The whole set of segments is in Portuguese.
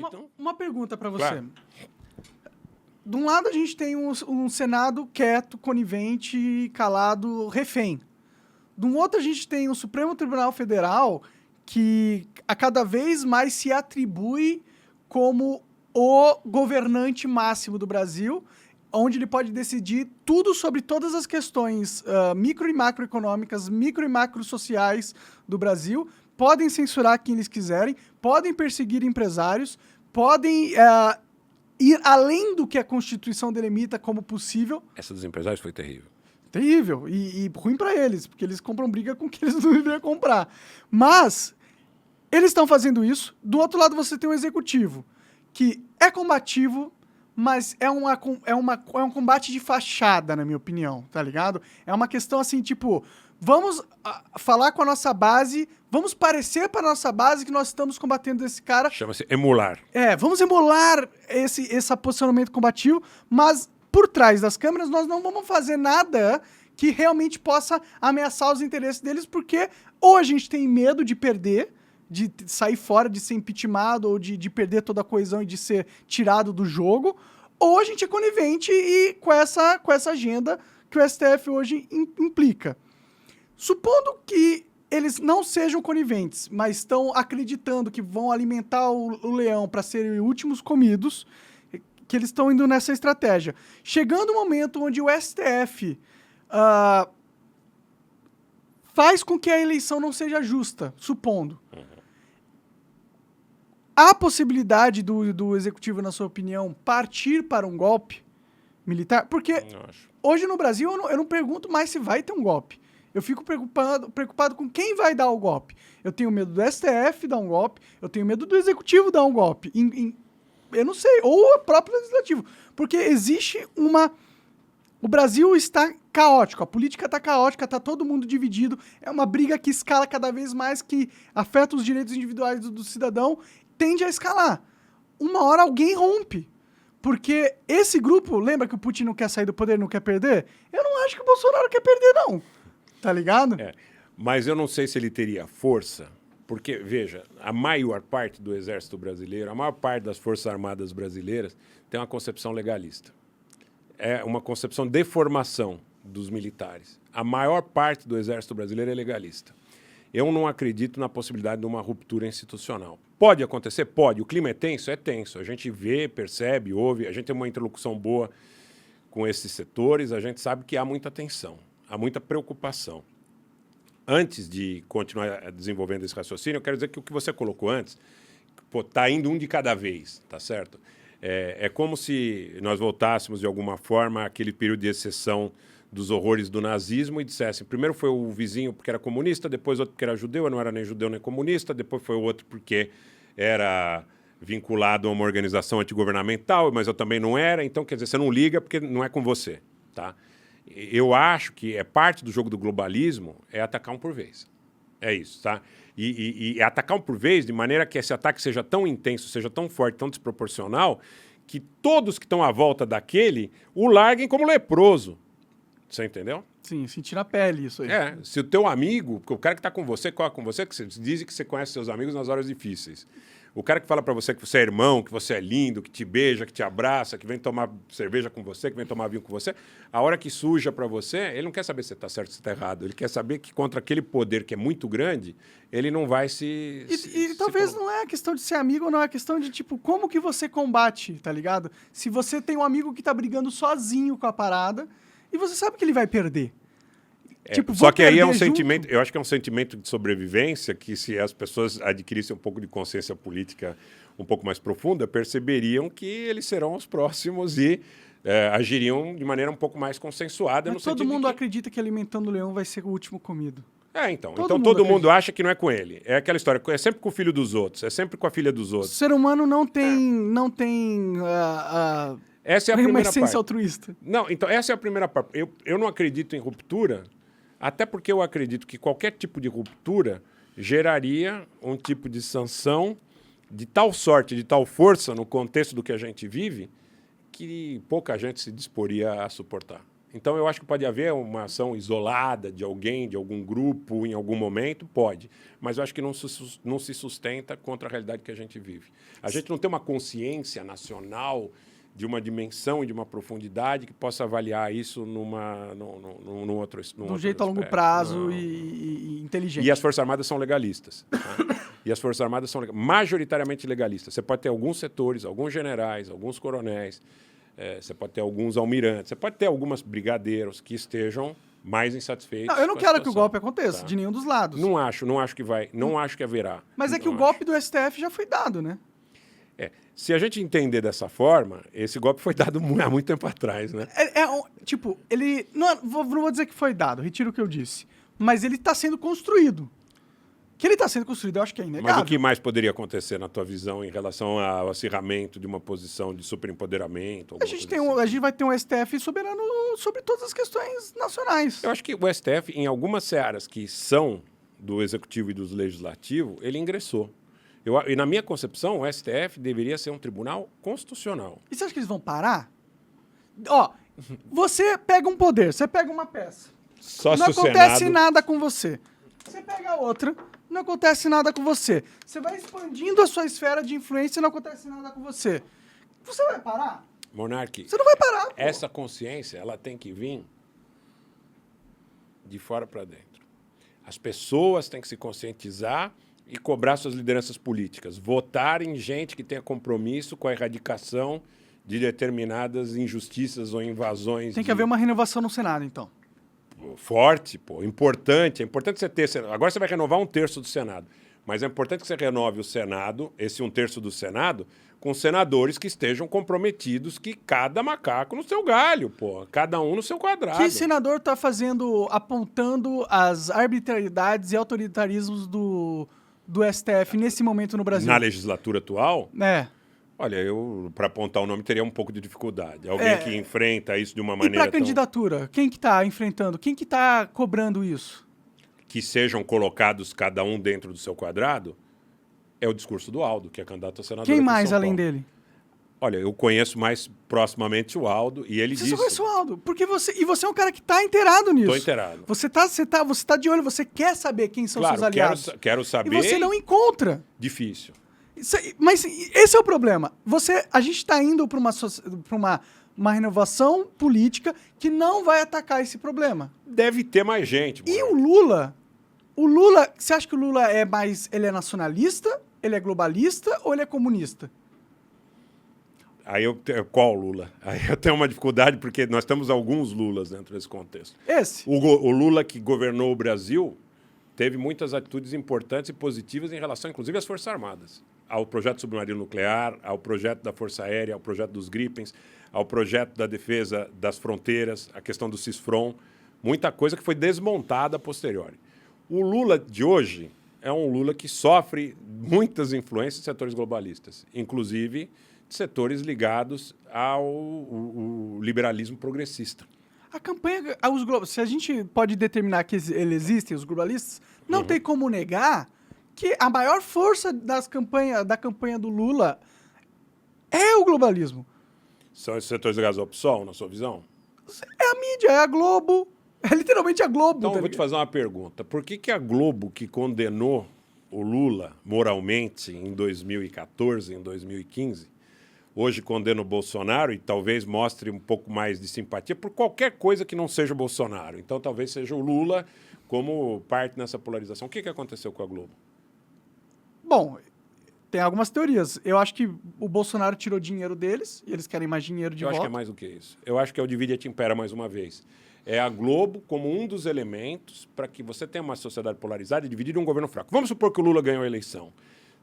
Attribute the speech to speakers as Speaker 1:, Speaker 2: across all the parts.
Speaker 1: Então,
Speaker 2: uma pergunta para você.
Speaker 1: Claro.
Speaker 2: De um lado, a gente tem um Senado quieto, conivente, calado, refém. De um outro, a gente tem o Supremo Tribunal Federal que a cada vez mais se atribui como o governante máximo do Brasil, onde ele pode decidir tudo sobre todas as questões micro e macroeconômicas, micro e macro sociais do Brasil. Podem censurar quem eles quiserem, podem perseguir empresários, podem ir além do que a Constituição delimita como possível.
Speaker 1: Essa dos empresários foi terrível.
Speaker 2: Terrível. E ruim para eles, porque eles compram briga com que eles não deveriam comprar. Mas eles estão fazendo isso. Do outro lado, você tem o executivo, que é combativo, mas é um combate de fachada, na minha opinião, tá ligado? É uma questão assim, tipo, vamos falar com a nossa base, vamos parecer para a nossa base que nós estamos combatendo esse cara.
Speaker 1: Chama-se emular.
Speaker 2: Vamos emular esse posicionamento combativo, mas por trás das câmeras nós não vamos fazer nada que realmente possa ameaçar os interesses deles, porque ou a gente tem medo de perder, de sair fora, de ser impeachmentado, ou de perder toda a coesão e de ser tirado do jogo, ou a gente é conivente e com essa agenda que o STF hoje implica. Supondo que eles não sejam coniventes, mas estão acreditando que vão alimentar o leão para serem últimos comidos, que eles estão indo nessa estratégia. Chegando o momento onde o STF faz com que a eleição não seja justa, supondo. Há possibilidade do executivo, na sua opinião, partir para um golpe militar? Porque hoje no Brasil eu não pergunto mais se vai ter um golpe. Eu fico preocupado com quem vai dar o golpe. Eu tenho medo do STF dar um golpe, eu tenho medo do executivo dar um golpe. Eu não sei, ou o próprio legislativo. Porque existe o Brasil está caótico, a política está caótica, está todo mundo dividido, é uma briga que escala cada vez mais, que afeta os direitos individuais do cidadão, tende a escalar. Uma hora alguém rompe. Porque esse grupo, lembra que o Putin não quer sair do poder, não quer perder? Eu não acho que o Bolsonaro quer perder, não. Tá ligado?
Speaker 1: Mas eu não sei se ele teria força, porque, veja, a maior parte do exército brasileiro, a maior parte das forças armadas brasileiras tem uma concepção legalista. É uma concepção de formação dos militares. A maior parte do exército brasileiro é legalista. Eu não acredito na possibilidade de uma ruptura institucional. Pode acontecer? Pode. O clima é tenso? É tenso. A gente vê, percebe, ouve, a gente tem uma interlocução boa com esses setores, a gente sabe que há muita tensão. Há muita preocupação. Antes de continuar desenvolvendo esse raciocínio, eu quero dizer que o que você colocou antes, está indo um de cada vez, tá certo? É como se nós voltássemos, de alguma forma, àquele período de exceção dos horrores do nazismo e dissessem, primeiro foi o vizinho porque era comunista, depois outro porque era judeu, eu não era nem judeu nem comunista, depois foi o outro porque era vinculado a uma organização antigovernamental, mas eu também não era, então, quer dizer, você não liga porque não é com você, tá? Eu acho que parte do jogo do globalismo é atacar um por vez. É isso, tá? E atacar um por vez de maneira que esse ataque seja tão intenso, seja tão forte, tão desproporcional, que todos que estão à volta daquele o larguem como leproso. Você entendeu?
Speaker 2: Sim, sentir na pele isso aí.
Speaker 1: Se o teu amigo, o cara que está com você, corre com você, que você diz que você conhece seus amigos nas horas difíceis. O cara que fala para você que você é irmão, que você é lindo, que te beija, que te abraça, que vem tomar cerveja com você, que vem tomar vinho com você, a hora que suja para você, ele não quer saber se você está certo ou se está errado. Ele quer saber que contra aquele poder que é muito grande, ele não vai se...
Speaker 2: E talvez não é a questão de ser amigo ou não, é a questão de, tipo, como que você combate, tá ligado? Se você tem um amigo que tá brigando sozinho com a parada e você sabe que ele vai perder. Tipo,
Speaker 1: só que aí é um
Speaker 2: junto.
Speaker 1: sentimento, eu acho que é um sentimento de sobrevivência que, se as pessoas adquirissem um pouco de consciência política um pouco mais profunda, perceberiam que eles serão os próximos e agiriam de maneira um pouco mais consensuada.
Speaker 2: Mas todo mundo acredita que alimentando o leão vai ser o último comido.
Speaker 1: Então todo mundo acha que não é com ele. É aquela história, é sempre com o filho dos outros, é sempre com a filha dos outros.
Speaker 2: O ser humano não tem
Speaker 1: essa é a primeira
Speaker 2: essência
Speaker 1: parte.
Speaker 2: Altruísta.
Speaker 1: Não, então essa é a primeira parte. Eu não acredito em ruptura, até porque eu acredito que qualquer tipo de ruptura geraria um tipo de sanção de tal sorte, de tal força no contexto do que a gente vive, que pouca gente se disporia a suportar. Então, eu acho que pode haver uma ação isolada de alguém, de algum grupo, em algum momento, pode. Mas eu acho que não se sustenta contra a realidade que a gente vive. A gente não tem uma consciência nacional de uma dimensão e de uma profundidade que possa avaliar isso num outro
Speaker 2: de um jeito a longo prazo e inteligente.
Speaker 1: E as Forças Armadas são legalistas. Tá? E as Forças Armadas são majoritariamente legalistas. Você pode ter alguns setores, alguns generais, alguns coronéis, você pode ter alguns almirantes, você pode ter algumas brigadeiros que estejam mais insatisfeitos.
Speaker 2: Não, eu não quero que o golpe aconteça, tá? De nenhum dos lados.
Speaker 1: Não acho que vai, não acho que haverá.
Speaker 2: Mas é que o golpe do STF já foi dado, né?
Speaker 1: Se a gente entender dessa forma, esse golpe foi dado há muito tempo atrás, né?
Speaker 2: Tipo, ele... Não vou dizer que foi dado, retiro o que eu disse. Mas ele está sendo construído. Que ele está sendo construído, eu acho que é inegável.
Speaker 1: Mas o que mais poderia acontecer, na tua visão, em relação ao acirramento de uma posição de superempoderamento?
Speaker 2: A gente vai ter um STF soberano sobre todas as questões nacionais.
Speaker 1: Eu acho que o STF, em algumas searas que são do Executivo e do Legislativo, ele ingressou. E na minha concepção, o STF deveria ser um tribunal constitucional.
Speaker 2: E você acha que eles vão parar? Ó, você pega um poder, você pega uma peça. Não acontece nada com você. Você pega outra, não acontece nada com você. Você vai expandindo a sua esfera de influência e não acontece nada com você. Você vai parar?
Speaker 1: Monark,
Speaker 2: você não vai parar. Pô.
Speaker 1: Essa consciência, ela tem que vir de fora para dentro. As pessoas têm que se conscientizar e cobrar suas lideranças políticas. Votar em gente que tenha compromisso com a erradicação de determinadas injustiças ou invasões.
Speaker 2: Tem que haver uma renovação no Senado, então.
Speaker 1: Forte, pô. Importante. É importante você ter... Agora você vai renovar 1/3 do Senado. Mas é importante que você renove o Senado, esse 1/3 do Senado, com senadores que estejam comprometidos, que cada macaco no seu galho, pô. Cada um no seu quadrado.
Speaker 2: Que senador está apontando as arbitrariedades e autoritarismos do STF nesse momento no Brasil?
Speaker 1: Na legislatura atual?
Speaker 2: Olha,
Speaker 1: eu, para apontar o nome, teria um pouco de dificuldade. Alguém que enfrenta isso de uma maneira.
Speaker 2: E para candidatura? Quem que está enfrentando? Quem que está cobrando isso?
Speaker 1: Que sejam colocados cada um dentro do seu quadrado é o discurso do Aldo, que é candidato a senador.
Speaker 2: Quem mais além dele?
Speaker 1: Olha, eu conheço mais proximamente o Aldo e ele disse...
Speaker 2: Você conhece o Aldo? Porque você é um cara que está inteirado nisso.
Speaker 1: Estou inteirado.
Speaker 2: Você tá de olho, você quer saber quem são seus aliados.
Speaker 1: Quero saber.
Speaker 2: E você não encontra.
Speaker 1: Difícil.
Speaker 2: Mas esse é o problema. A gente está indo para uma renovação política que não vai atacar esse problema.
Speaker 1: Deve ter mais gente.
Speaker 2: E o Lula, você acha que o Lula ele é nacionalista, ele é globalista ou ele é comunista?
Speaker 1: Qual Lula? Aí eu tenho uma dificuldade, porque nós temos alguns Lulas dentro desse contexto.
Speaker 2: Esse?
Speaker 1: O Lula que governou o Brasil teve muitas atitudes importantes e positivas em relação, inclusive, às Forças Armadas. Ao projeto submarino nuclear, ao projeto da Força Aérea, ao projeto dos Gripens, ao projeto da defesa das fronteiras, a questão do CISFRON, muita coisa que foi desmontada a posteriori. O Lula de hoje é um Lula que sofre muitas influências de setores globalistas, inclusive de setores ligados ao liberalismo progressista.
Speaker 2: A campanha, se a gente pode determinar que eles existem, os globalistas, não tem como negar que a maior força da campanha do Lula é o globalismo.
Speaker 1: São esses setores ligados ao PSOL, na sua visão?
Speaker 2: É a mídia, é a Globo. É literalmente a Globo.
Speaker 1: Então, eu vou te fazer uma pergunta. Por que a Globo, que condenou o Lula moralmente em 2014, em 2015, hoje condena o Bolsonaro e talvez mostre um pouco mais de simpatia por qualquer coisa que não seja o Bolsonaro? Então, talvez seja o Lula como parte nessa polarização. O que aconteceu com a Globo?
Speaker 2: Bom, tem algumas teorias. Eu acho que o Bolsonaro tirou dinheiro deles e eles querem mais dinheiro de volta.
Speaker 1: Eu acho que é mais do que isso. Eu acho que é o divide et impera mais uma vez. É a Globo como um dos elementos para que você tenha uma sociedade polarizada e dividida e um governo fraco. Vamos supor que o Lula ganhou a eleição.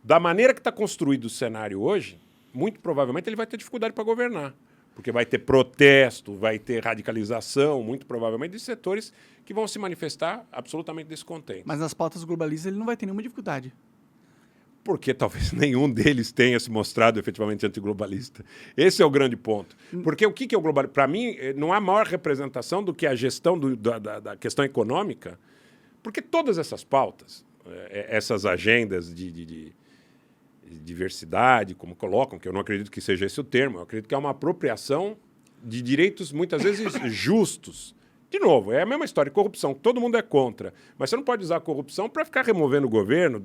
Speaker 1: Da maneira que está construído o cenário hoje, muito provavelmente ele vai ter dificuldade para governar. Porque vai ter protesto, vai ter radicalização, muito provavelmente, de setores que vão se manifestar absolutamente descontentes.
Speaker 2: Mas nas pautas globalistas ele não vai ter nenhuma dificuldade.
Speaker 1: Porque talvez nenhum deles tenha se mostrado efetivamente antiglobalista. Esse é o grande ponto. Porque o que é o globalismo? Para mim, não há maior representação do que a gestão da questão econômica, porque todas essas pautas, essas agendas de diversidade, como colocam, que eu não acredito que seja esse o termo, eu acredito que é uma apropriação de direitos, muitas vezes, justos. De novo, é a mesma história, corrupção, todo mundo é contra. Mas você não pode usar a corrupção para ficar removendo o governo,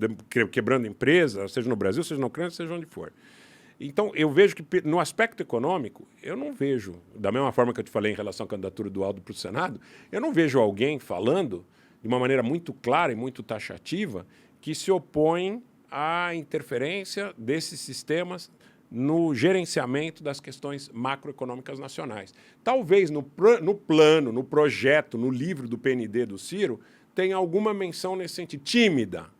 Speaker 1: quebrando empresa, seja no Brasil, seja na Ucrânia, seja onde for. Então, eu vejo que, no aspecto econômico, eu não vejo, da mesma forma que eu te falei em relação à candidatura do Aldo para o Senado, eu não vejo alguém falando, de uma maneira muito clara e muito taxativa, que se opõe à interferência desses sistemas no gerenciamento das questões macroeconômicas nacionais. Talvez no plano, no projeto, no livro do PND do Ciro, tenha alguma menção nesse sentido, tímida.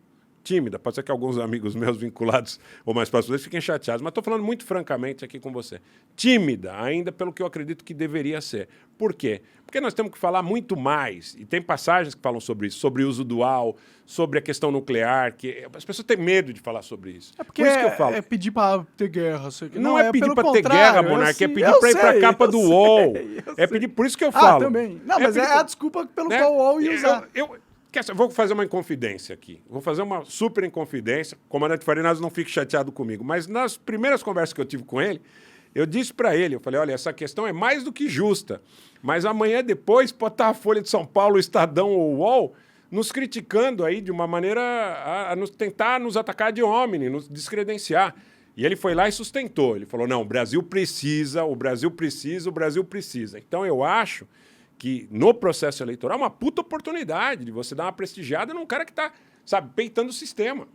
Speaker 1: Pode ser que alguns amigos meus vinculados ou mais próximos deles fiquem chateados, mas estou falando muito francamente aqui com você. Tímida, ainda pelo que eu acredito que deveria ser. Por quê? Porque nós temos que falar muito mais, e tem passagens que falam sobre isso, sobre uso dual, sobre a questão nuclear, que as pessoas têm medo de falar sobre isso.
Speaker 2: É porque
Speaker 1: por isso que eu falo.
Speaker 2: É pedir para ter guerra.
Speaker 1: Não é pedir para ter guerra, Monark, é pedir para ir para a capa do UOL. É pedir, por isso que eu falo.
Speaker 2: Também. Não, mas é a desculpa pelo qual o UOL ia usar.
Speaker 1: Vou fazer uma inconfidência aqui. Vou fazer uma super inconfidência. Comandante Farinazzo, não fique chateado comigo. Mas nas primeiras conversas que eu tive com ele, eu disse para ele, eu falei, olha, essa questão é mais do que justa. Mas amanhã depois pode estar a Folha de São Paulo, o Estadão ou o UOL nos criticando aí de uma maneira a tentar nos atacar de homem, nos descredenciar. E ele foi lá e sustentou. Ele falou, não, o Brasil precisa, o Brasil precisa, o Brasil precisa. Então eu acho que no processo eleitoral é uma puta oportunidade de você dar uma prestigiada num cara que está, sabe, peitando o sistema.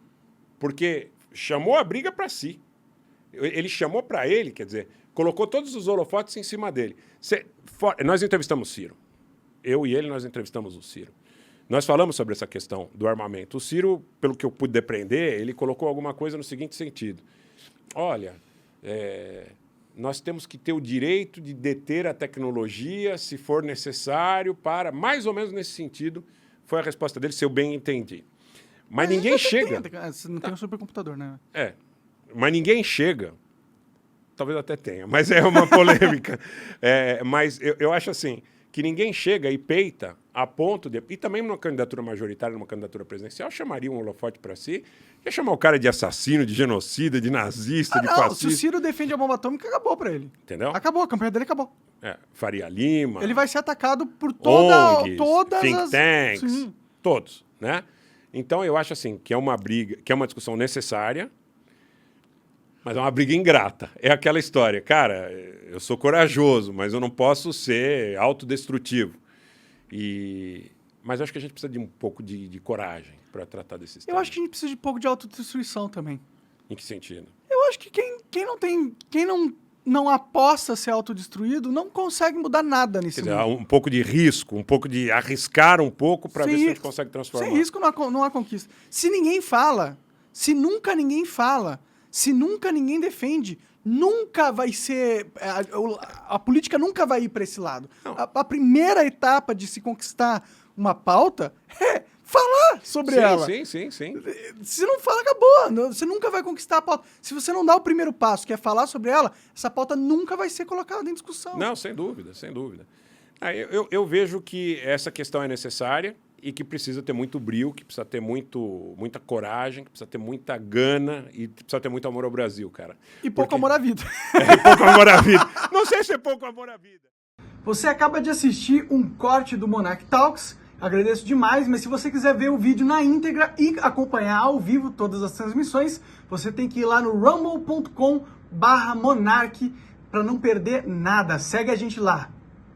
Speaker 1: Porque chamou a briga para si. Ele chamou para ele, quer dizer, colocou todos os holofotes em cima dele. Nós entrevistamos o Ciro. Eu e ele, nós entrevistamos o Ciro. Nós falamos sobre essa questão do armamento. O Ciro, pelo que eu pude depreender, ele colocou alguma coisa no seguinte sentido. Olha, nós temos que ter o direito de deter a tecnologia, se for necessário, para... Mais ou menos nesse sentido foi a resposta dele, se eu bem entendi. Mas ninguém chega...
Speaker 2: Você não tem um supercomputador, né?
Speaker 1: Mas ninguém chega... Talvez até tenha, mas é uma polêmica. Mas eu acho assim, que ninguém chega e peita a ponto de... E também numa candidatura majoritária, numa candidatura presidencial, chamaria um holofote para si, ia chamar o cara de assassino, de genocida, de nazista, de fascista.
Speaker 2: Se o Ciro defende a bomba atômica, acabou para ele.
Speaker 1: Entendeu?
Speaker 2: Acabou, a campanha dele acabou.
Speaker 1: Faria Lima...
Speaker 2: Ele vai ser atacado por
Speaker 1: ONGs,
Speaker 2: todas
Speaker 1: think
Speaker 2: as...
Speaker 1: tanks,
Speaker 2: Sim.
Speaker 1: todos, né? Então, eu acho assim, que é uma briga, que é uma discussão necessária, mas é uma briga ingrata. É aquela história, cara, eu sou corajoso, mas eu não posso ser autodestrutivo. Mas eu acho que a gente precisa de um pouco de coragem para tratar desses temas.
Speaker 2: Eu acho que a gente precisa de um pouco de autodestruição também.
Speaker 1: Em que sentido?
Speaker 2: Eu acho que quem não aposta ser autodestruído não consegue mudar nada nesse mundo.
Speaker 1: Um pouco de risco, um pouco de arriscar um pouco para ver se a gente consegue transformar.
Speaker 2: Sem risco não há conquista. Se ninguém fala, se nunca ninguém fala, se nunca ninguém defende, nunca vai ser... A política nunca vai ir para esse lado. A primeira etapa de se conquistar uma pauta é falar sobre ela.
Speaker 1: Sim.
Speaker 2: Se não fala, acabou. Você nunca vai conquistar a pauta. Se você não dá o primeiro passo, que é falar sobre ela, essa pauta nunca vai ser colocada em discussão.
Speaker 1: Não, sem dúvida. Eu vejo que essa questão é necessária e que precisa ter muito brio, que precisa ter muita coragem, que precisa ter muita gana e precisa ter muito amor ao Brasil, cara.
Speaker 2: E pouco amor à vida.
Speaker 1: Pouco amor à vida. Não sei se é pouco amor à vida.
Speaker 2: Você acaba de assistir um corte do Monark Talks. Agradeço demais, mas se você quiser ver o vídeo na íntegra e acompanhar ao vivo todas as transmissões, você tem que ir lá no rumble.com/monark para não perder nada. Segue a gente lá.